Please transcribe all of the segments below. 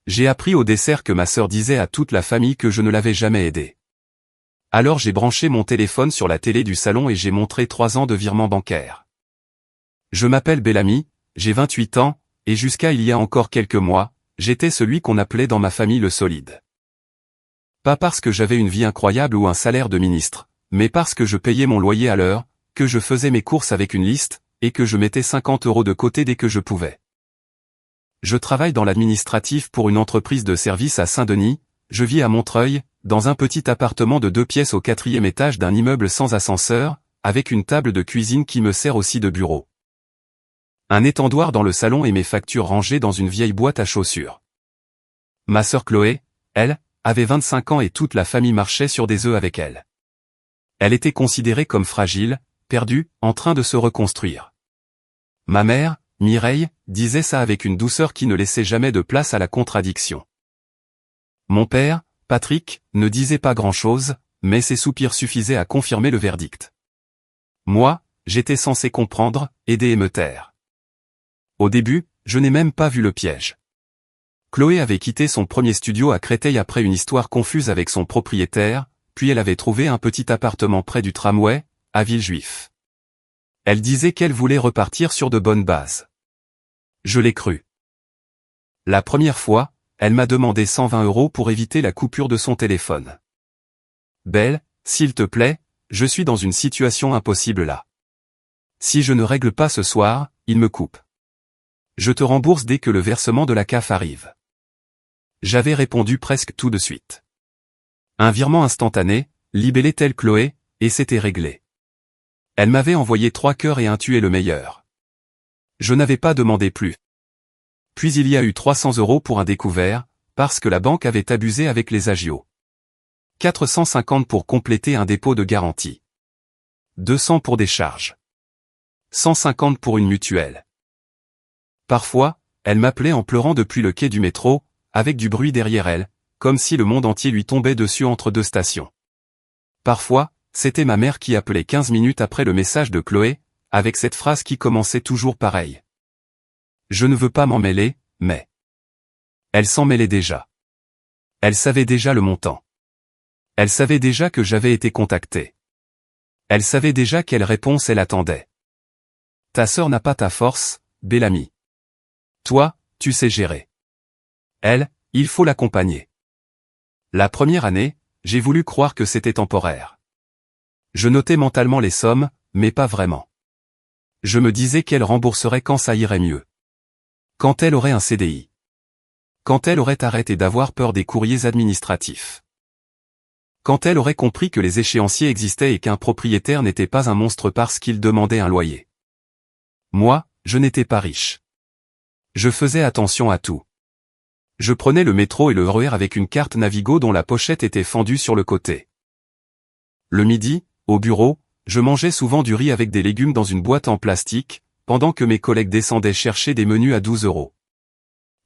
J'ai appris au dessert que ma sœur disait à toute la famille que je ne l'avais jamais aidée. Alors j'ai branché mon téléphone sur la télé du salon et j'ai montré 3 ans de virements bancaires. Je m'appelle Bellamy, j'ai 28 ans, et jusqu'à il y a encore quelques mois, j'étais celui qu'on appelait dans ma famille le solide. Pas parce que j'avais une vie incroyable ou un salaire de ministre, mais parce que je payais mon loyer à l'heure, que je faisais mes courses avec une liste, et que je mettais 50 € de côté dès que je pouvais. Je travaille dans l'administratif pour une entreprise de services à Saint-Denis, je vis à Montreuil, dans un petit appartement de 2 pièces au 4e étage d'un immeuble sans ascenseur, avec une table de cuisine qui me sert aussi de bureau. Un étendoir dans le salon et mes factures rangées dans une vieille boîte à chaussures. Ma sœur Chloé, elle, avait 25 ans et toute la famille marchait sur des œufs avec elle. Elle était considérée comme fragile, perdue, en train de se reconstruire. Ma mère, Mireille, disait ça avec une douceur qui ne laissait jamais de place à la contradiction. Mon père, Patrick, ne disait pas grand-chose, mais ses soupirs suffisaient à confirmer le verdict. Moi, j'étais censé comprendre, aider et me taire. Au début, je n'ai même pas vu le piège. Chloé avait quitté son premier studio à Créteil après une histoire confuse avec son propriétaire, puis elle avait trouvé un petit appartement près du tramway, à Villejuif. Elle disait qu'elle voulait repartir sur de bonnes bases. Je l'ai cru. La première fois, elle m'a demandé 120 € pour éviter la coupure de son téléphone. Belle, s'il te plaît, je suis dans une situation impossible là. Si je ne règle pas ce soir, il me coupe. Je te rembourse dès que le versement de la CAF arrive. J'avais répondu presque tout de suite. Un virement instantané, libellé tel Chloé, et c'était réglé. Elle m'avait envoyé 3 cœurs et un tu es le meilleur. Je n'avais pas demandé plus. Puis il y a eu 300 € pour un découvert, parce que la banque avait abusé avec les agios. 450 pour compléter un dépôt de garantie. 200 pour des charges. 150 pour une mutuelle. Parfois, elle m'appelait en pleurant depuis le quai du métro, avec du bruit derrière elle, comme si le monde entier lui tombait dessus entre 2 stations. Parfois, c'était ma mère qui appelait 15 minutes après le message de Chloé, avec cette phrase qui commençait toujours pareil. Je ne veux pas m'en mêler, mais... Elle s'en mêlait déjà. Elle savait déjà le montant. Elle savait déjà que j'avais été contacté. Elle savait déjà quelle réponse elle attendait. Ta sœur n'a pas ta force, Bellamy. Toi, tu sais gérer. Elle, il faut l'accompagner. La première année, j'ai voulu croire que c'était temporaire. Je notais mentalement les sommes, mais pas vraiment. Je me disais qu'elle rembourserait quand ça irait mieux. Quand elle aurait un CDI. Quand elle aurait arrêté d'avoir peur des courriers administratifs. Quand elle aurait compris que les échéanciers existaient et qu'un propriétaire n'était pas un monstre parce qu'il demandait un loyer. Moi, je n'étais pas riche. Je faisais attention à tout. Je prenais le métro et le RER avec une carte Navigo dont la pochette était fendue sur le côté. Le midi, au bureau, je mangeais souvent du riz avec des légumes dans une boîte en plastique, pendant que mes collègues descendaient chercher des menus à 12 €.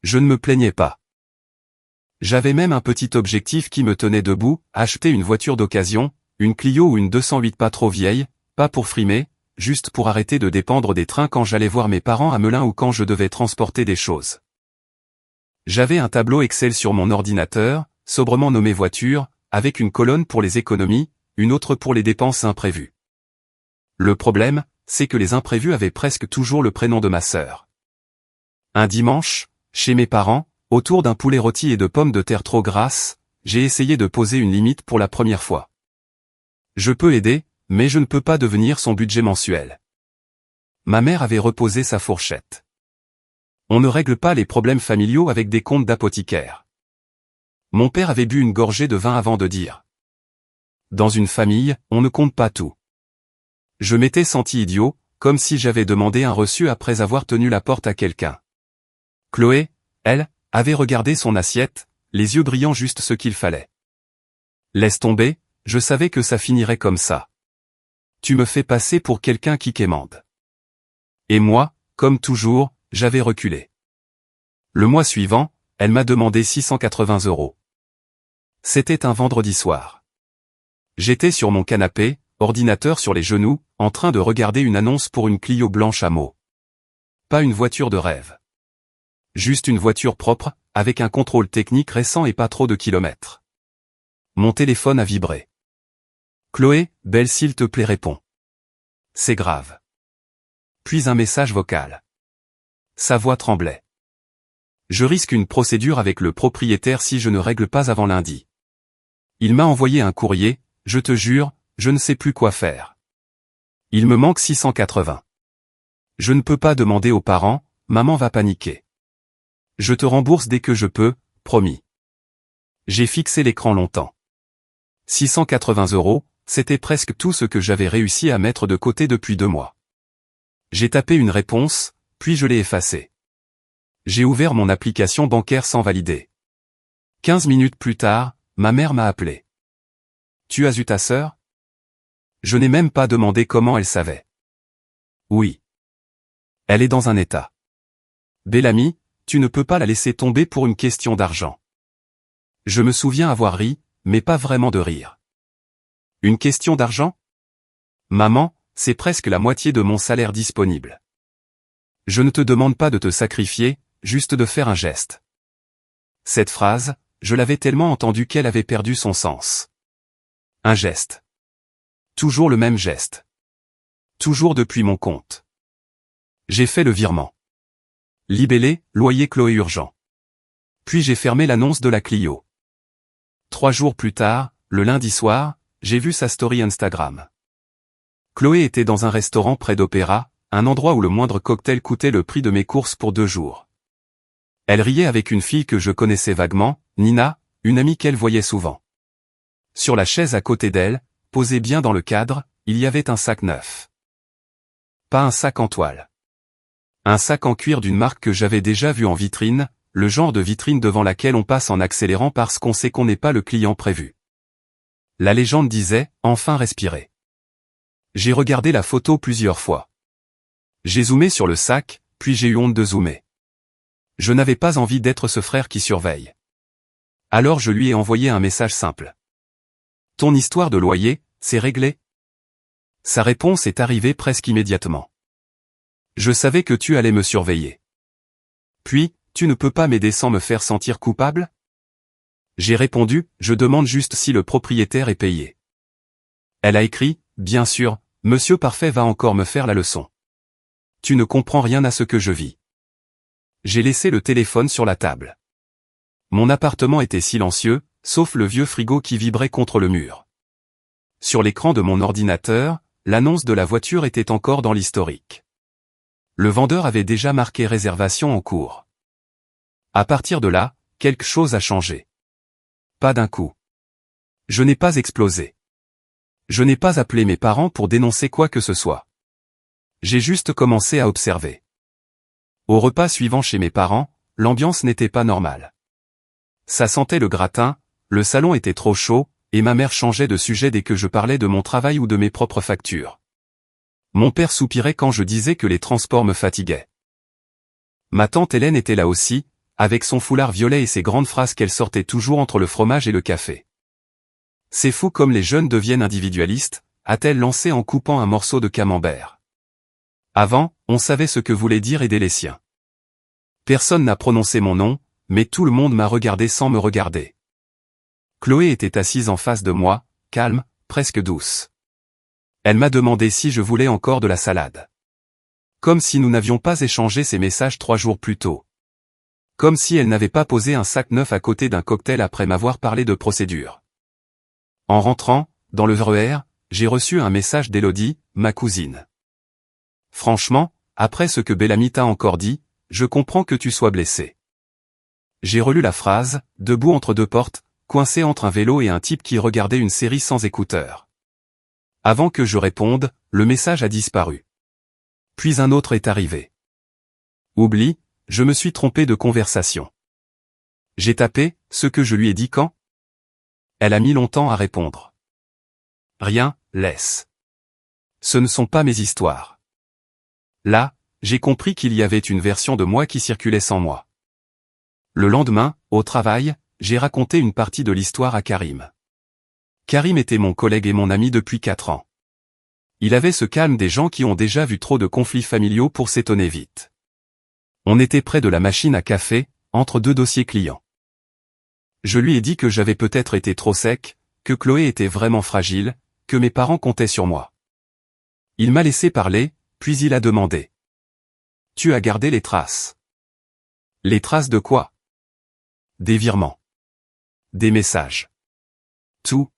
Je ne me plaignais pas. J'avais même un petit objectif qui me tenait debout, acheter une voiture d'occasion, une Clio ou une 208 pas trop vieille, pas pour frimer, juste pour arrêter de dépendre des trains quand j'allais voir mes parents à Melun ou quand je devais transporter des choses. J'avais un tableau Excel sur mon ordinateur, sobrement nommé voiture, avec une colonne pour les économies, une autre pour les dépenses imprévues. Le problème, c'est que les imprévus avaient presque toujours le prénom de ma sœur. Un dimanche, chez mes parents, autour d'un poulet rôti et de pommes de terre trop grasses, j'ai essayé de poser une limite pour la première fois. Je peux aider, mais je ne peux pas devenir son budget mensuel. Ma mère avait reposé sa fourchette. On ne règle pas les problèmes familiaux avec des comptes d'apothicaire. Mon père avait bu une gorgée de vin avant de dire. Dans une famille, on ne compte pas tout. Je m'étais senti idiot, comme si j'avais demandé un reçu après avoir tenu la porte à quelqu'un. Chloé, elle, avait regardé son assiette, les yeux brillant juste ce qu'il fallait. Laisse tomber, je savais que ça finirait comme ça. Tu me fais passer pour quelqu'un qui quémande. Et moi, comme toujours, j'avais reculé. Le mois suivant, elle m'a demandé 680 €. C'était un vendredi soir. J'étais sur mon canapé, ordinateur sur les genoux, en train de regarder une annonce pour une Clio blanche à mots. Pas une voiture de rêve. Juste une voiture propre, avec un contrôle technique récent et pas trop de kilomètres. Mon téléphone a vibré. Chloé, belle s'il te plaît réponds. C'est grave. Puis un message vocal. Sa voix tremblait. Je risque une procédure avec le propriétaire si je ne règle pas avant lundi. Il m'a envoyé un courrier, je te jure, je ne sais plus quoi faire. Il me manque 680. Je ne peux pas demander aux parents, maman va paniquer. Je te rembourse dès que je peux, promis. J'ai fixé l'écran longtemps. 680 €, c'était presque tout ce que j'avais réussi à mettre de côté depuis 2 mois. J'ai tapé une réponse, puis je l'ai effacée. J'ai ouvert mon application bancaire sans valider. 15 minutes plus tard, ma mère m'a appelé. Tu as eu ta sœur? Je n'ai même pas demandé comment elle savait. Oui. Elle est dans un état. Bellamy, tu ne peux pas la laisser tomber pour une question d'argent. Je me souviens avoir ri, mais pas vraiment de rire. Une question d'argent? Maman, c'est presque la moitié de mon salaire disponible. Je ne te demande pas de te sacrifier, juste de faire un geste. Cette phrase, je l'avais tellement entendue qu'elle avait perdu son sens. Un geste. Toujours le même geste. Toujours depuis mon compte. J'ai fait le virement. Libellé, loyer Chloé urgent. Puis j'ai fermé l'annonce de la Clio. 3 jours plus tard, le lundi soir, j'ai vu sa story Instagram. Chloé était dans un restaurant près d'Opéra, un endroit où le moindre cocktail coûtait le prix de mes courses pour 2 jours. Elle riait avec une fille que je connaissais vaguement, Nina, une amie qu'elle voyait souvent. Sur la chaise à côté d'elle, posée bien dans le cadre, il y avait un sac neuf. Pas un sac en toile. Un sac en cuir d'une marque que j'avais déjà vu en vitrine, le genre de vitrine devant laquelle on passe en accélérant parce qu'on sait qu'on n'est pas le client prévu. La légende disait, enfin respirer. J'ai regardé la photo plusieurs fois. J'ai zoomé sur le sac, puis j'ai eu honte de zoomer. Je n'avais pas envie d'être ce frère qui surveille. Alors je lui ai envoyé un message simple. Ton histoire de loyer, c'est réglé? Sa réponse est arrivée presque immédiatement. Je savais que tu allais me surveiller. Puis, tu ne peux pas m'aider sans me faire sentir coupable? J'ai répondu, je demande juste si le propriétaire est payé. Elle a écrit, bien sûr, Monsieur Parfait va encore me faire la leçon. Tu ne comprends rien à ce que je vis. J'ai laissé le téléphone sur la table. Mon appartement était silencieux, sauf le vieux frigo qui vibrait contre le mur. Sur l'écran de mon ordinateur, l'annonce de la voiture était encore dans l'historique. Le vendeur avait déjà marqué réservation en cours. À partir de là, quelque chose a changé. Pas d'un coup. Je n'ai pas explosé. Je n'ai pas appelé mes parents pour dénoncer quoi que ce soit. J'ai juste commencé à observer. Au repas suivant chez mes parents, l'ambiance n'était pas normale. Ça sentait le gratin, le salon était trop chaud, et ma mère changeait de sujet dès que je parlais de mon travail ou de mes propres factures. Mon père soupirait quand je disais que les transports me fatiguaient. Ma tante Hélène était là aussi, avec son foulard violet et ses grandes phrases qu'elle sortait toujours entre le fromage et le café. C'est fou comme les jeunes deviennent individualistes, a-t-elle lancé en coupant un morceau de camembert. Avant, on savait ce que voulait dire aider les siens. Personne n'a prononcé mon nom, mais tout le monde m'a regardé sans me regarder. Chloé était assise en face de moi, calme, presque douce. Elle m'a demandé si je voulais encore de la salade. Comme si nous n'avions pas échangé ces messages 3 jours plus tôt. Comme si elle n'avait pas posé un sac neuf à côté d'un cocktail après m'avoir parlé de procédure. En rentrant, dans le RER, j'ai reçu un message d'Élodie, ma cousine. Franchement, après ce que Bellamy t'a encore dit, je comprends que tu sois blessé. J'ai relu la phrase, debout entre 2 portes, coincé entre un vélo et un type qui regardait une série sans écouteurs. Avant que je réponde, le message a disparu. Puis un autre est arrivé. Oublie, je me suis trompé de conversation. J'ai tapé, ce que je lui ai dit quand? Elle a mis longtemps à répondre. Rien, laisse. Ce ne sont pas mes histoires. Là, j'ai compris qu'il y avait une version de moi qui circulait sans moi. Le lendemain, au travail, j'ai raconté une partie de l'histoire à Karim. Karim était mon collègue et mon ami depuis 4 ans. Il avait ce calme des gens qui ont déjà vu trop de conflits familiaux pour s'étonner vite. On était près de la machine à café, entre deux dossiers clients. Je lui ai dit que j'avais peut-être été trop sec, que Chloé était vraiment fragile, que mes parents comptaient sur moi. Il m'a laissé parler, puis il a demandé. Tu as gardé les traces. Les traces de quoi? Des virements. Des messages. Tout.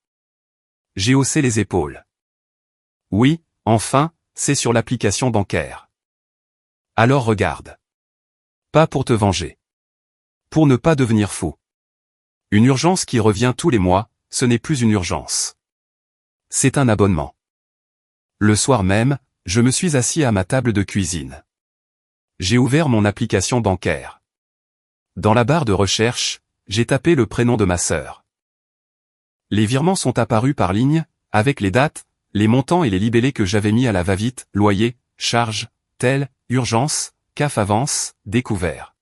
J'ai haussé les épaules. Oui, enfin, c'est sur l'application bancaire. Alors regarde. Pas pour te venger. Pour ne pas devenir fou. Une urgence qui revient tous les mois, ce n'est plus une urgence. C'est un abonnement. Le soir même, je me suis assis à ma table de cuisine. J'ai ouvert mon application bancaire. Dans la barre de recherche, j'ai tapé le prénom de ma sœur. Les virements sont apparus par ligne, avec les dates, les montants et les libellés que j'avais mis à la va-vite, loyer, charge, tel, urgence, CAF avance, découvert.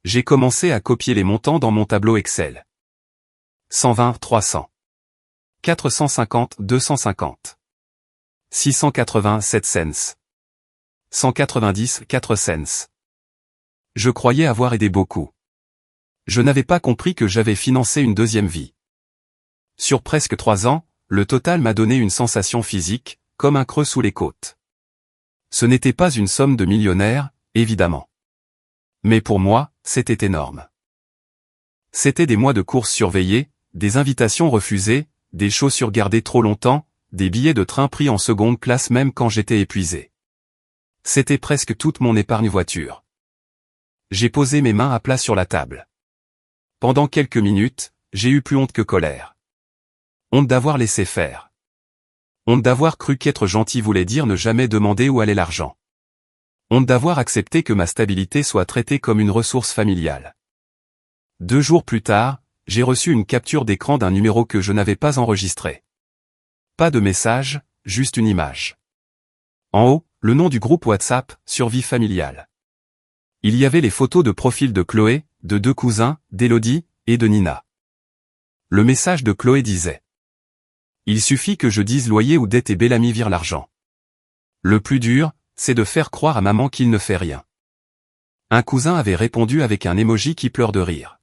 J'ai commencé à copier les montants dans mon tableau Excel. 120, 300. 450, 250. 680, 7 cents. 190, 4 cents. Je croyais avoir aidé beaucoup. Je n'avais pas compris que j'avais financé une deuxième vie. Sur presque 3 ans, le total m'a donné une sensation physique, comme un creux sous les côtes. Ce n'était pas une somme de millionnaire, évidemment. Mais pour moi, c'était énorme. C'était des mois de courses surveillées, des invitations refusées, des chaussures gardées trop longtemps, des billets de train pris en seconde classe même quand j'étais épuisé. C'était presque toute mon épargne voiture. J'ai posé mes mains à plat sur la table. Pendant quelques minutes, j'ai eu plus honte que colère. Honte d'avoir laissé faire. Honte d'avoir cru qu'être gentil voulait dire ne jamais demander où allait l'argent. Honte d'avoir accepté que ma stabilité soit traitée comme une ressource familiale. 2 jours plus tard, j'ai reçu une capture d'écran d'un numéro que je n'avais pas enregistré. Pas de message, juste une image. En haut, le nom du groupe WhatsApp, Survie familiale. Il y avait les photos de profil de Chloé, de 2 cousins, d'Élodie, et de Nina. Le message de Chloé disait: il suffit que je dise loyer ou dette et Bellamy vire l'argent. Le plus dur, c'est de faire croire à maman qu'il ne fait rien. Un cousin avait répondu avec un emoji qui pleure de rire.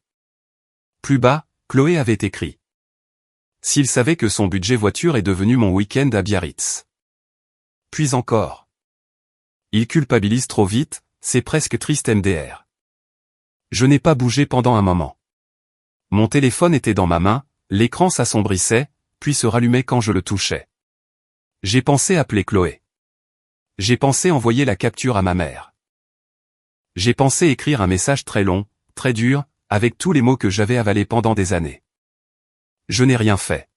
Plus bas, Chloé avait écrit: s'il savait que son budget voiture est devenu mon week-end à Biarritz. Puis encore. Il culpabilise trop vite, c'est presque triste MDR. Je n'ai pas bougé pendant un moment. Mon téléphone était dans ma main, l'écran s'assombrissait, puis se rallumait quand je le touchais. J'ai pensé appeler Chloé. J'ai pensé envoyer la capture à ma mère. J'ai pensé écrire un message très long, très dur, avec tous les mots que j'avais avalés pendant des années. Je n'ai rien fait.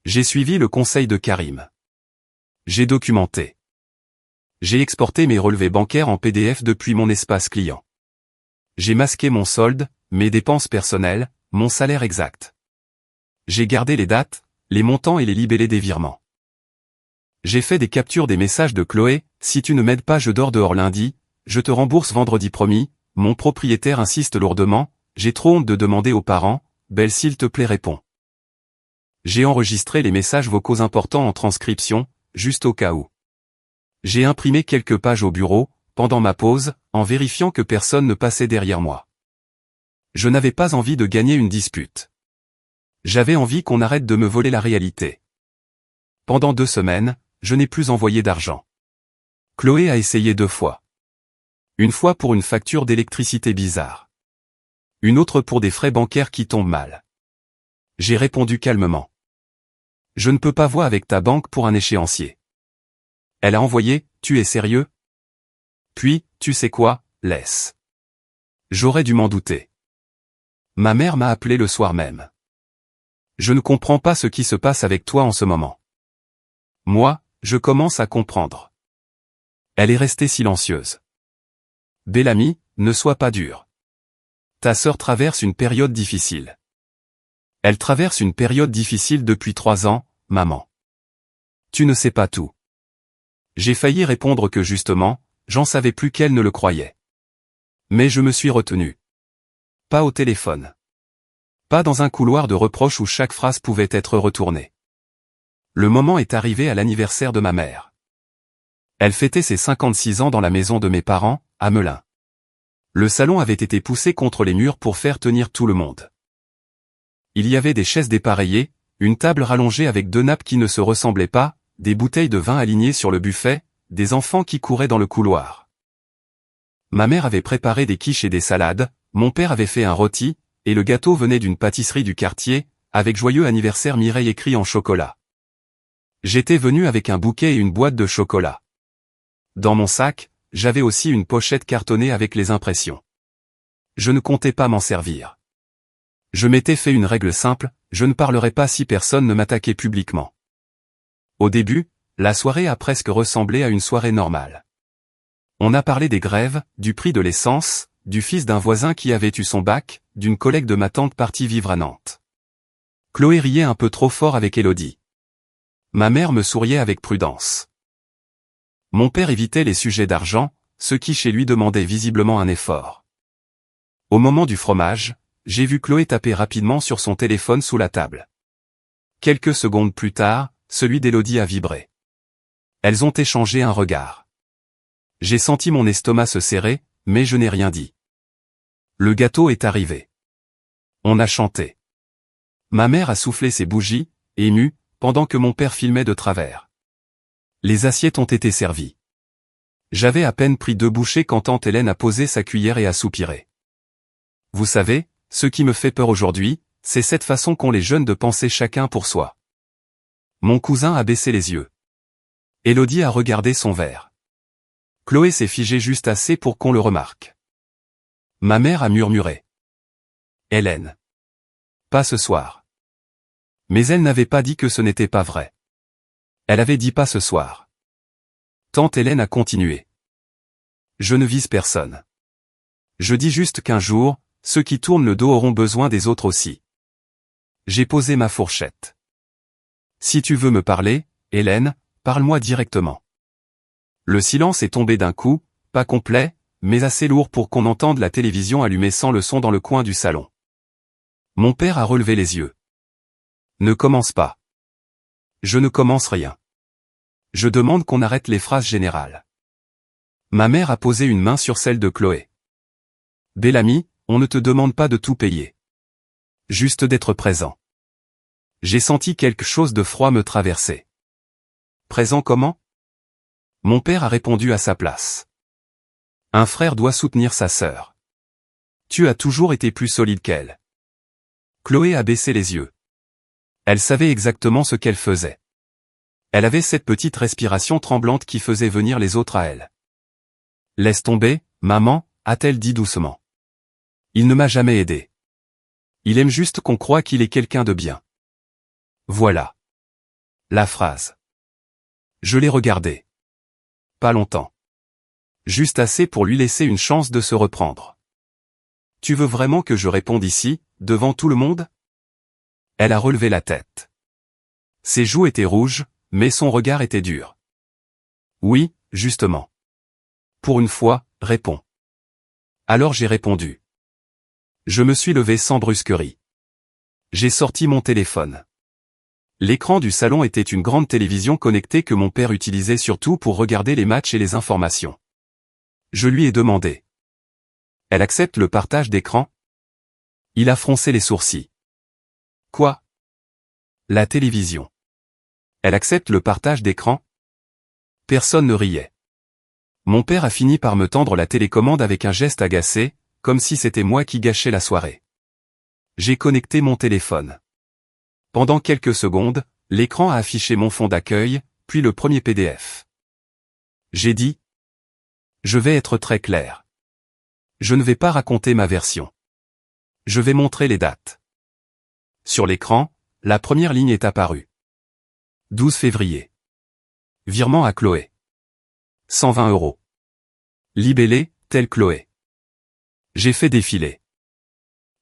J'ai suivi le conseil de Karim. J'ai documenté. J'ai exporté mes relevés bancaires en PDF depuis mon espace client. J'ai masqué mon solde, mes dépenses personnelles, mon salaire exact. J'ai gardé les dates, les montants et les libellés des virements. J'ai fait des captures des messages de Chloé: si tu ne m'aides pas je dors dehors lundi, je te rembourse vendredi promis, mon propriétaire insiste lourdement, j'ai trop honte de demander aux parents, Belle s'il te plaît réponds. J'ai enregistré les messages vocaux importants en transcription, juste au cas où. J'ai imprimé quelques pages au bureau, pendant ma pause, en vérifiant que personne ne passait derrière moi. Je n'avais pas envie de gagner une dispute. J'avais envie qu'on arrête de me voler la réalité. Pendant 2 semaines, je n'ai plus envoyé d'argent. Chloé a essayé 2 fois. Une fois pour une facture d'électricité bizarre. Une autre pour des frais bancaires qui tombent mal. J'ai répondu calmement. Je ne peux pas voir avec ta banque pour un échéancier. Elle a envoyé: tu es sérieux? Puis, tu sais quoi, laisse. J'aurais dû m'en douter. Ma mère m'a appelé le soir même. Je ne comprends pas ce qui se passe avec toi en ce moment. Moi, je commence à comprendre. Elle est restée silencieuse. Bellamy, ne sois pas dur. Ta sœur traverse une période difficile. Elle traverse une période difficile depuis 3 ans, maman. Tu ne sais pas tout. J'ai failli répondre que justement, j'en savais plus qu'elle ne le croyait. Mais je me suis retenu. Pas au téléphone. Pas dans un couloir de reproches où chaque phrase pouvait être retournée. Le moment est arrivé à l'anniversaire de ma mère. Elle fêtait ses 56 ans dans la maison de mes parents, à Melun. Le salon avait été poussé contre les murs pour faire tenir tout le monde. Il y avait des chaises dépareillées, une table rallongée avec 2 nappes qui ne se ressemblaient pas, des bouteilles de vin alignées sur le buffet, des enfants qui couraient dans le couloir. Ma mère avait préparé des quiches et des salades, mon père avait fait un rôti, et le gâteau venait d'une pâtisserie du quartier, avec joyeux anniversaire Mireille écrit en chocolat. J'étais venu avec un bouquet et une boîte de chocolat. Dans mon sac, j'avais aussi une pochette cartonnée avec les impressions. Je ne comptais pas m'en servir. Je m'étais fait une règle simple, je ne parlerai pas si personne ne m'attaquait publiquement. Au début, la soirée a presque ressemblé à une soirée normale. On a parlé des grèves, du prix de l'essence, du fils d'un voisin qui avait eu son bac, d'une collègue de ma tante partie vivre à Nantes. Chloé riait un peu trop fort avec Élodie. Ma mère me souriait avec prudence. Mon père évitait les sujets d'argent, ce qui chez lui demandait visiblement un effort. Au moment du fromage, j'ai vu Chloé taper rapidement sur son téléphone sous la table. Quelques secondes plus tard, celui d'Élodie a vibré. Elles ont échangé un regard. J'ai senti mon estomac se serrer, mais je n'ai rien dit. Le gâteau est arrivé. On a chanté. Ma mère a soufflé ses bougies, émue, pendant que mon père filmait de travers. Les assiettes ont été servies. J'avais à peine pris 2 bouchées quand tante Hélène a posé sa cuillère et a soupiré. Vous savez, ce qui me fait peur aujourd'hui, c'est cette façon qu'ont les jeunes de penser chacun pour soi. Mon cousin a baissé les yeux. Élodie a regardé son verre. Chloé s'est figée juste assez pour qu'on le remarque. Ma mère a murmuré. Hélène. Pas ce soir. Mais elle n'avait pas dit que ce n'était pas vrai. Elle avait dit pas ce soir. Tante Hélène a continué. Je ne vise personne. Je dis juste qu'un jour, ceux qui tournent le dos auront besoin des autres aussi. J'ai posé ma fourchette. Si tu veux me parler, Hélène, parle-moi directement. Le silence est tombé d'un coup, pas complet, mais assez lourd pour qu'on entende la télévision allumée sans le son dans le coin du salon. Mon père a relevé les yeux. Ne commence pas. Je ne commence rien. Je demande qu'on arrête les phrases générales. Ma mère a posé une main sur celle de Chloé. Bellamy, on ne te demande pas de tout payer. Juste d'être présent. J'ai senti quelque chose de froid me traverser. Présent comment? Mon père a répondu à sa place. Un frère doit soutenir sa sœur. Tu as toujours été plus solide qu'elle. Chloé a baissé les yeux. Elle savait exactement ce qu'elle faisait. Elle avait cette petite respiration tremblante qui faisait venir les autres à elle. Laisse tomber, maman, a-t-elle dit doucement. Il ne m'a jamais aidé. Il aime juste qu'on croie qu'il est quelqu'un de bien. Voilà. La phrase. Je l'ai regardé. Pas longtemps. Juste assez pour lui laisser une chance de se reprendre. Tu veux vraiment que je réponde ici, devant tout le monde? Elle a relevé la tête. Ses joues étaient rouges, mais son regard était dur. Oui, justement. Pour une fois, réponds. Alors j'ai répondu. Je me suis levé sans brusquerie. J'ai sorti mon téléphone. L'écran du salon était une grande télévision connectée que mon père utilisait surtout pour regarder les matchs et les informations. Je lui ai demandé. Elle accepte le partage d'écran? Il a froncé les sourcils. Quoi? La télévision. Elle accepte le partage d'écran? Personne ne riait. Mon père a fini par me tendre la télécommande avec un geste agacé, comme si c'était moi qui gâchais la soirée. J'ai connecté mon téléphone. Pendant quelques secondes, l'écran a affiché mon fond d'accueil, puis le premier PDF. J'ai dit. Je vais être très clair. Je ne vais pas raconter ma version. Je vais montrer les dates. Sur l'écran, la première ligne est apparue. 12 février. Virement à Chloé. 120 €. Libellé, tel Chloé. J'ai fait défiler.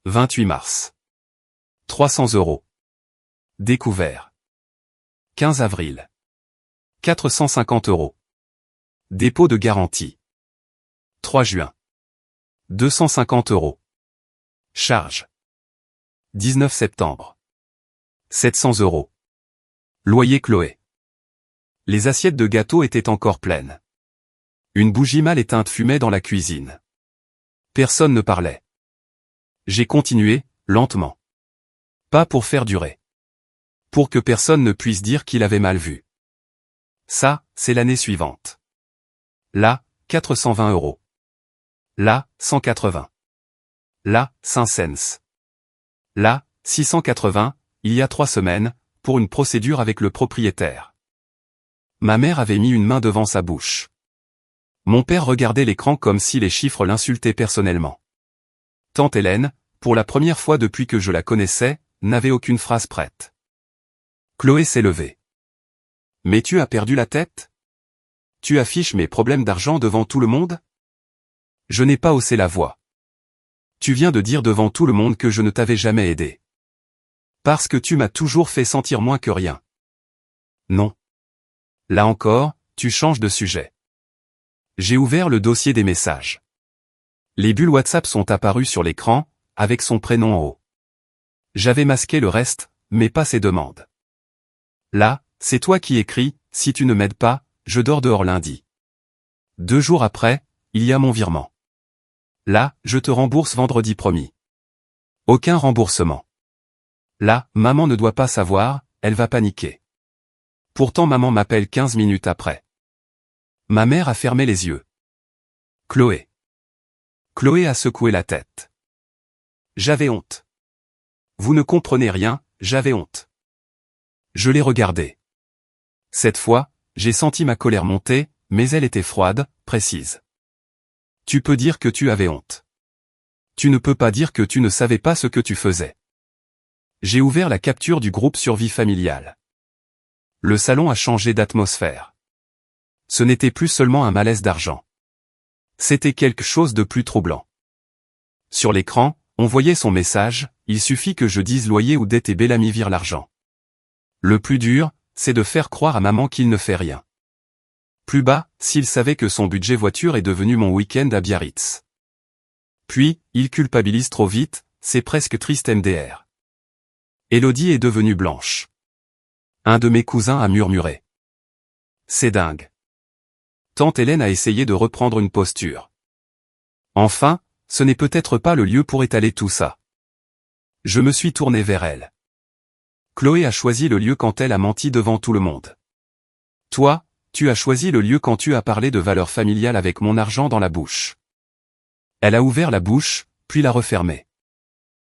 28 mars. 300 €. Découvert. 15 avril. 450 €. Dépôt de garantie. 3 juin. 250 €. Charge. 19 septembre. 700 €. Loyer Chloé. Les assiettes de gâteau étaient encore pleines. Une bougie mal éteinte fumait dans la cuisine. Personne ne parlait. J'ai continué, lentement. Pas pour faire durer. Pour que personne ne puisse dire qu'il avait mal vu. Ça, c'est l'année suivante. Là, 420 €. Là, 180. Là, 5 cents. Là, 680, il y a 3 semaines, pour une procédure avec le propriétaire. Ma mère avait mis une main devant sa bouche. Mon père regardait l'écran comme si les chiffres l'insultaient personnellement. Tante Hélène, pour la première fois depuis que je la connaissais, n'avait aucune phrase prête. Chloé s'est levée. Mais tu as perdu la tête? Tu affiches mes problèmes d'argent devant tout le monde? Je n'ai pas haussé la voix. Tu viens de dire devant tout le monde que je ne t'avais jamais aidé. Parce que tu m'as toujours fait sentir moins que rien. Non. Là encore, tu changes de sujet. J'ai ouvert le dossier des messages. Les bulles WhatsApp sont apparues sur l'écran, avec son prénom en haut. J'avais masqué le reste, mais pas ses demandes. Là, c'est toi qui écris, si tu ne m'aides pas, je dors dehors lundi. 2 jours après, il y a mon virement. Là, je te rembourse vendredi promis. Aucun remboursement. Là, maman ne doit pas savoir, elle va paniquer. Pourtant maman m'appelle 15 minutes après. Ma mère a fermé les yeux. Chloé. Chloé a secoué la tête. J'avais honte. Vous ne comprenez rien, j'avais honte. Je l'ai regardée. Cette fois, j'ai senti ma colère monter, mais elle était froide, précise. Tu peux dire que tu avais honte. Tu ne peux pas dire que tu ne savais pas ce que tu faisais. J'ai ouvert la capture du groupe Survie familiale. Le salon a changé d'atmosphère. Ce n'était plus seulement un malaise d'argent. C'était quelque chose de plus troublant. Sur l'écran, on voyait son message, il suffit que je dise loyer ou dette et Bellamy vire l'argent. Le plus dur, c'est de faire croire à maman qu'il ne fait rien. Plus bas, s'il savait que son budget voiture est devenu mon week-end à Biarritz. Puis, il culpabilise trop vite, c'est presque triste MDR. Élodie est devenue blanche. Un de mes cousins a murmuré. C'est dingue. Tante Hélène a essayé de reprendre une posture. Enfin, ce n'est peut-être pas le lieu pour étaler tout ça. Je me suis tourné vers elle. Chloé a choisi le lieu quand elle a menti devant tout le monde. Toi, tu as choisi le lieu quand tu as parlé de valeurs familiales avec mon argent dans la bouche. Elle a ouvert la bouche, puis l'a refermée.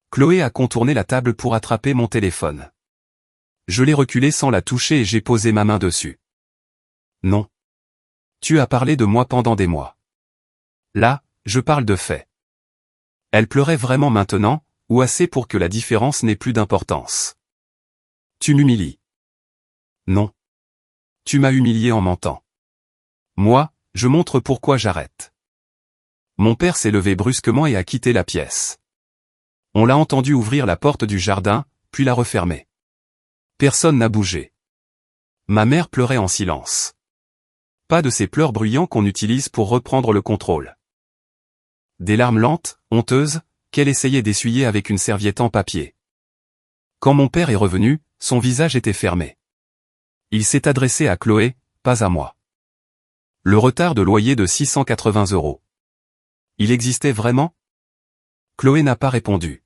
Chloé a contourné la table pour attraper mon téléphone. Je l'ai reculé sans la toucher et j'ai posé ma main dessus. Non. Tu as parlé de moi pendant des mois. Là, je parle de faits. Elle pleurait vraiment maintenant, ou assez pour que la différence n'ait plus d'importance. Tu m'humilies. Non. Tu m'as humilié en mentant. Moi, je montre pourquoi j'arrête. Mon père s'est levé brusquement et a quitté la pièce. On l'a entendu ouvrir la porte du jardin, puis la refermer. Personne n'a bougé. Ma mère pleurait en silence. Pas de ces pleurs bruyants qu'on utilise pour reprendre le contrôle. Des larmes lentes, honteuses, qu'elle essayait d'essuyer avec une serviette en papier. Quand mon père est revenu, son visage était fermé. Il s'est adressé à Chloé, pas à moi. Le retard de loyer de 680 €. Il existait vraiment? Chloé n'a pas répondu.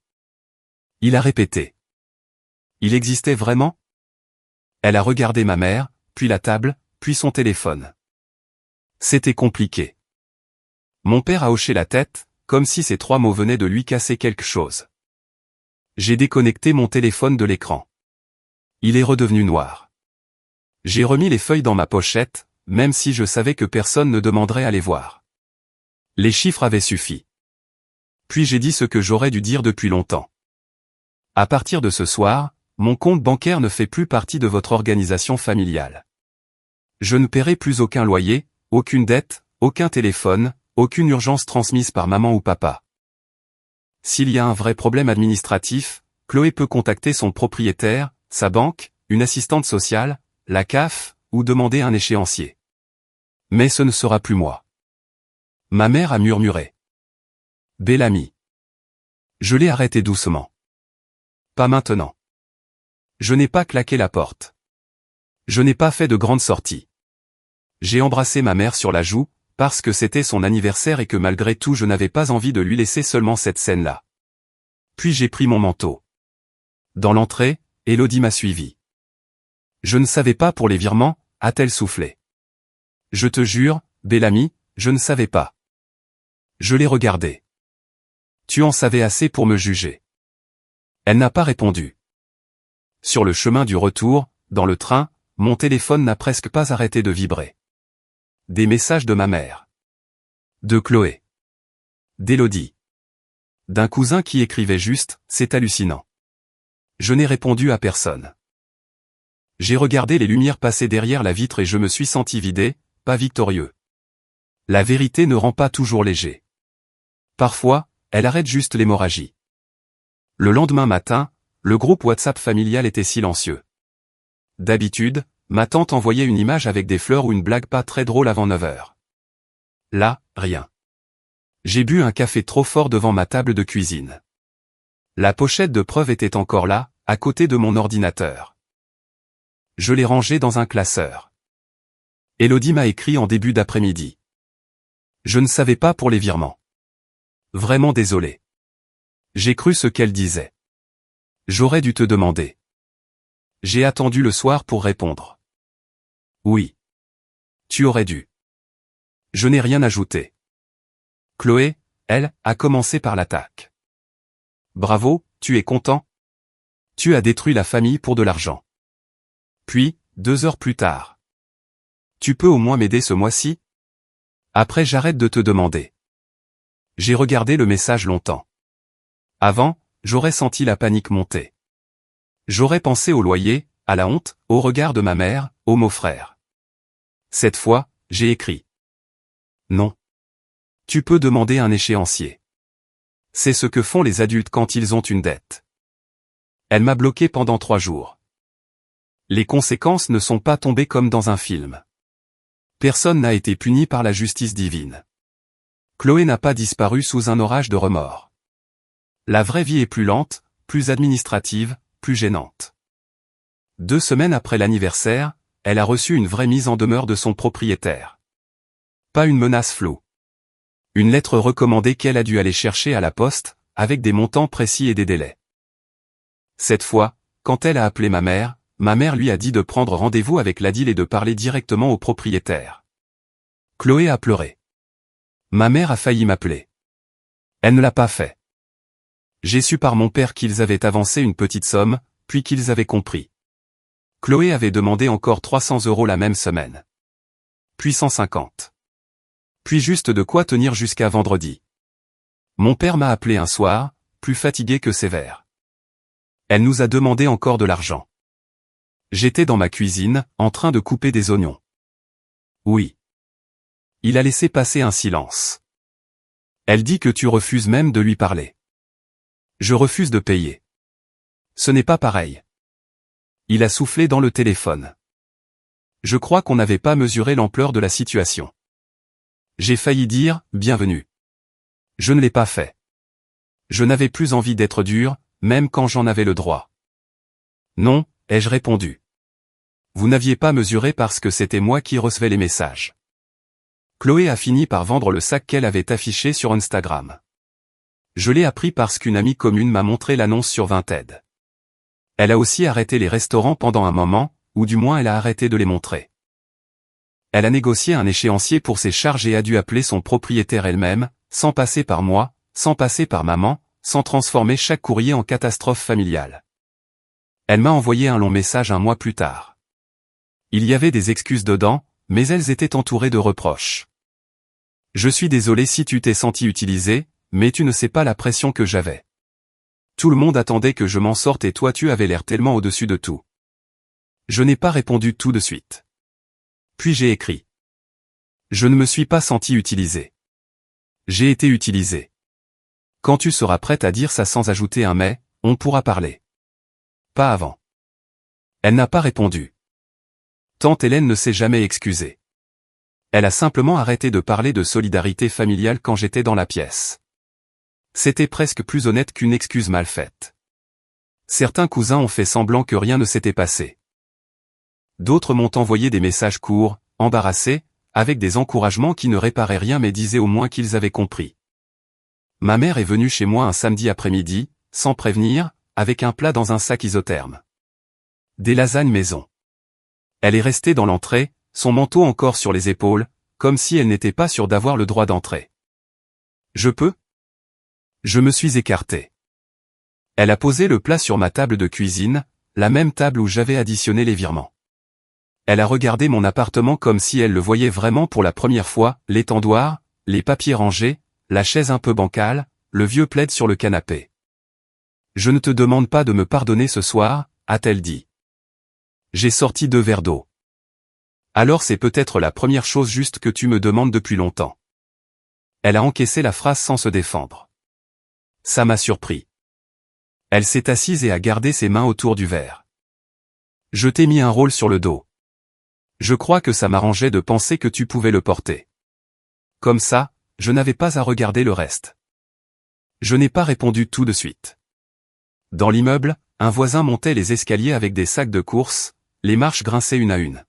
Il a répété. Il existait vraiment? Elle a regardé ma mère, puis la table, puis son téléphone. C'était compliqué. Mon père a hoché la tête, comme si ces 3 mots venaient de lui casser quelque chose. J'ai déconnecté mon téléphone de l'écran. Il est redevenu noir. J'ai remis les feuilles dans ma pochette, même si je savais que personne ne demanderait à les voir. Les chiffres avaient suffi. Puis j'ai dit ce que j'aurais dû dire depuis longtemps. À partir de ce soir, mon compte bancaire ne fait plus partie de votre organisation familiale. Je ne paierai plus aucun loyer, aucune dette, aucun téléphone, aucune urgence transmise par maman ou papa. S'il y a un vrai problème administratif, Chloé peut contacter son propriétaire, sa banque, une assistante sociale, la CAF, ou demander un échéancier. Mais ce ne sera plus moi. Ma mère a murmuré. Bellamy. Je l'ai arrêté doucement. Pas maintenant. Je n'ai pas claqué la porte. Je n'ai pas fait de grande sortie. J'ai embrassé ma mère sur la joue, parce que c'était son anniversaire et que malgré tout je n'avais pas envie de lui laisser seulement cette scène-là. Puis j'ai pris mon manteau. Dans l'entrée, Élodie m'a suivi. Je ne savais pas pour les virements, a-t-elle soufflé. Je te jure, Bellamy, je ne savais pas. Je l'ai regardée. Tu en savais assez pour me juger. Elle n'a pas répondu. Sur le chemin du retour, dans le train, mon téléphone n'a presque pas arrêté de vibrer. Des messages de ma mère. De Chloé. D'Élodie. D'un cousin qui écrivait juste, c'est hallucinant. Je n'ai répondu à personne. J'ai regardé les lumières passer derrière la vitre et je me suis senti vidé, pas victorieux. La vérité ne rend pas toujours léger. Parfois, elle arrête juste l'hémorragie. Le lendemain matin, le groupe WhatsApp familial était silencieux. D'habitude, ma tante envoyait une image avec des fleurs ou une blague pas très drôle avant 9 heures. Là, rien. J'ai bu un café trop fort devant ma table de cuisine. La pochette de preuves était encore là, à côté de mon ordinateur. Je l'ai rangée dans un classeur. Élodie m'a écrit en début d'après-midi. Je ne savais pas pour les virements. Vraiment désolé. J'ai cru ce qu'elle disait. J'aurais dû te demander. J'ai attendu le soir pour répondre. Oui. Tu aurais dû. Je n'ai rien ajouté. Chloé, elle, a commencé par l'attaque. Bravo, tu es content? Tu as détruit la famille pour de l'argent. Puis, 2 heures plus tard. Tu peux au moins m'aider ce mois-ci? Après j'arrête de te demander. J'ai regardé le message longtemps. Avant, j'aurais senti la panique monter. J'aurais pensé au loyer, à la honte, au regard de ma mère, aux mots frères. Cette fois, j'ai écrit. Non. Tu peux demander un échéancier. C'est ce que font les adultes quand ils ont une dette. Elle m'a bloqué pendant 3 jours. Les conséquences ne sont pas tombées comme dans un film. Personne n'a été puni par la justice divine. Chloé n'a pas disparu sous un orage de remords. La vraie vie est plus lente, plus administrative, plus gênante. 2 semaines après l'anniversaire, elle a reçu une vraie mise en demeure de son propriétaire. Pas une menace floue. Une lettre recommandée qu'elle a dû aller chercher à la poste, avec des montants précis et des délais. Cette fois, quand elle a appelé ma mère lui a dit de prendre rendez-vous avec l'ADIL et de parler directement au propriétaire. Chloé a pleuré. Ma mère a failli m'appeler. Elle ne l'a pas fait. J'ai su par mon père qu'ils avaient avancé une petite somme, puis qu'ils avaient compris. Chloé avait demandé encore 300 € la même semaine. Puis 150. Puis juste de quoi tenir jusqu'à vendredi. Mon père m'a appelé un soir, plus fatigué que sévère. Elle nous a demandé encore de l'argent. J'étais dans ma cuisine, en train de couper des oignons. Oui. Il a laissé passer un silence. Elle dit que tu refuses même de lui parler. Je refuse de payer. Ce n'est pas pareil. Il a soufflé dans le téléphone. Je crois qu'on n'avait pas mesuré l'ampleur de la situation. J'ai failli dire « bienvenue ». Je ne l'ai pas fait. Je n'avais plus envie d'être dur, même quand j'en avais le droit. Non, ai-je répondu. Vous n'aviez pas mesuré parce que c'était moi qui recevais les messages. Chloé a fini par vendre le sac qu'elle avait affiché sur Instagram. Je l'ai appris parce qu'une amie commune m'a montré l'annonce sur Vinted. Elle a aussi arrêté les restaurants pendant un moment, ou du moins elle a arrêté de les montrer. Elle a négocié un échéancier pour ses charges et a dû appeler son propriétaire elle-même, sans passer par moi, sans passer par maman, sans transformer chaque courrier en catastrophe familiale. Elle m'a envoyé un long message un mois plus tard. Il y avait des excuses dedans, mais elles étaient entourées de reproches. Je suis désolé si tu t'es senti utilisé, mais tu ne sais pas la pression que j'avais. Tout le monde attendait que je m'en sorte et toi tu avais l'air tellement au-dessus de tout. Je n'ai pas répondu tout de suite. Puis j'ai écrit. Je ne me suis pas senti utilisé. J'ai été utilisé. Quand tu seras prête à dire ça sans ajouter un mais, on pourra parler. Pas avant. Elle n'a pas répondu. Tante Hélène ne s'est jamais excusée. Elle a simplement arrêté de parler de solidarité familiale quand j'étais dans la pièce. C'était presque plus honnête qu'une excuse mal faite. Certains cousins ont fait semblant que rien ne s'était passé. D'autres m'ont envoyé des messages courts, embarrassés, avec des encouragements qui ne réparaient rien mais disaient au moins qu'ils avaient compris. Ma mère est venue chez moi un samedi après-midi, sans prévenir, avec un plat dans un sac isotherme. Des lasagnes maison. Elle est restée dans l'entrée, son manteau encore sur les épaules, comme si elle n'était pas sûre d'avoir le droit d'entrer. Je peux ? Je me suis écarté. Elle a posé le plat sur ma table de cuisine, la même table où j'avais additionné les virements. Elle a regardé mon appartement comme si elle le voyait vraiment pour la première fois, l'étendoir, les papiers rangés, la chaise un peu bancale, le vieux plaid sur le canapé. « Je ne te demande pas de me pardonner ce soir », a-t-elle dit. J'ai sorti 2 verres d'eau. Alors c'est peut-être la première chose juste que tu me demandes depuis longtemps. Elle a encaissé la phrase sans se défendre. Ça m'a surpris. Elle s'est assise et a gardé ses mains autour du verre. Je t'ai mis un rôle sur le dos. Je crois que ça m'arrangeait de penser que tu pouvais le porter. Comme ça, je n'avais pas à regarder le reste. Je n'ai pas répondu tout de suite. Dans l'immeuble, un voisin montait les escaliers avec des sacs de course, les marches grinçaient une à une.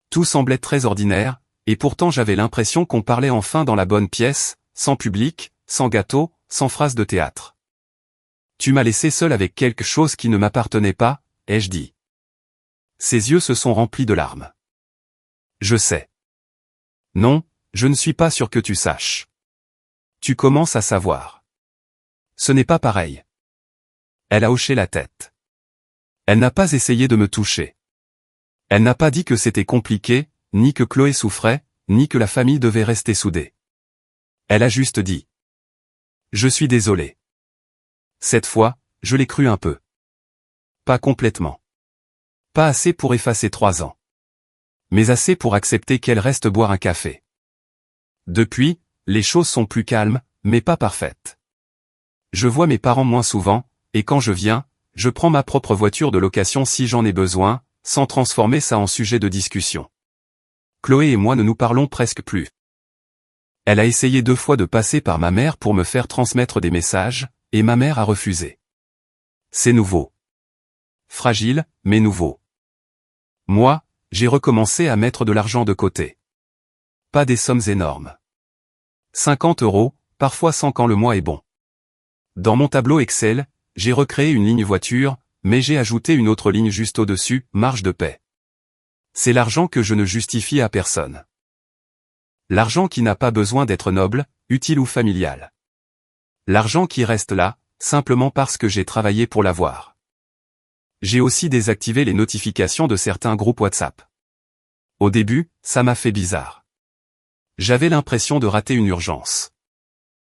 Tout semblait très ordinaire, et pourtant j'avais l'impression qu'on parlait enfin dans la bonne pièce, sans public, sans gâteau, sans phrase de théâtre. Tu m'as laissé seul avec quelque chose qui ne m'appartenait pas, ai-je dit. Ses yeux se sont remplis de larmes. Je sais. Non, je ne suis pas sûr que tu saches. Tu commences à savoir. Ce n'est pas pareil. Elle a hoché la tête. Elle n'a pas essayé de me toucher. Elle n'a pas dit que c'était compliqué, ni que Chloé souffrait, ni que la famille devait rester soudée. Elle a juste dit. Je suis désolé. Cette fois, je l'ai cru un peu. Pas complètement. Pas assez pour effacer 3 ans. Mais assez pour accepter qu'elle reste boire un café. Depuis, les choses sont plus calmes, mais pas parfaites. Je vois mes parents moins souvent, et quand je viens, je prends ma propre voiture de location si j'en ai besoin, sans transformer ça en sujet de discussion. Chloé et moi ne nous parlons presque plus. Elle a essayé 2 fois de passer par ma mère pour me faire transmettre des messages, et ma mère a refusé. C'est nouveau. Fragile, mais nouveau. Moi, j'ai recommencé à mettre de l'argent de côté. Pas des sommes énormes. 50 €, parfois 100 quand le mois est bon. Dans mon tableau Excel, j'ai recréé une ligne voiture, mais j'ai ajouté une autre ligne juste au-dessus, marge de paie. C'est l'argent que je ne justifie à personne. L'argent qui n'a pas besoin d'être noble, utile ou familial. L'argent qui reste là, simplement parce que j'ai travaillé pour l'avoir. J'ai aussi désactivé les notifications de certains groupes WhatsApp. Au début, ça m'a fait bizarre. J'avais l'impression de rater une urgence.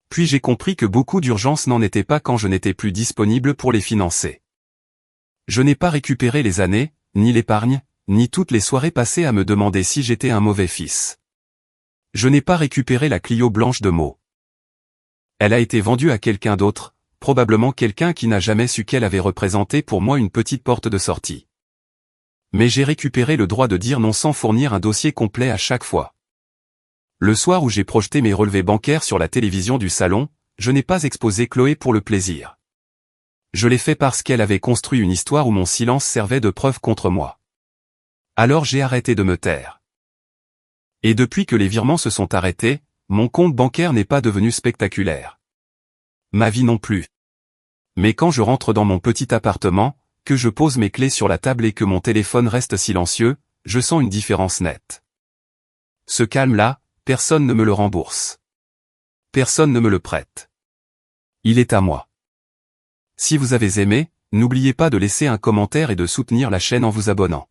Puis j'ai compris que beaucoup d'urgences n'en étaient pas quand je n'étais plus disponible pour les financer. Je n'ai pas récupéré les années, ni l'épargne, ni toutes les soirées passées à me demander si j'étais un mauvais fils. Je n'ai pas récupéré la Clio blanche de Mo. Elle a été vendue à quelqu'un d'autre, probablement quelqu'un qui n'a jamais su qu'elle avait représenté pour moi une petite porte de sortie. Mais j'ai récupéré le droit de dire non sans fournir un dossier complet à chaque fois. Le soir où j'ai projeté mes relevés bancaires sur la télévision du salon, je n'ai pas exposé Chloé pour le plaisir. Je l'ai fait parce qu'elle avait construit une histoire où mon silence servait de preuve contre moi. Alors j'ai arrêté de me taire. Et depuis que les virements se sont arrêtés, mon compte bancaire n'est pas devenu spectaculaire. Ma vie non plus. Mais quand je rentre dans mon petit appartement, que je pose mes clés sur la table et que mon téléphone reste silencieux, je sens une différence nette. Ce calme-là, personne ne me le rembourse. Personne ne me le prête. Il est à moi. Si vous avez aimé, n'oubliez pas de laisser un commentaire et de soutenir la chaîne en vous abonnant.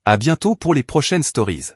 À bientôt pour les prochaines stories.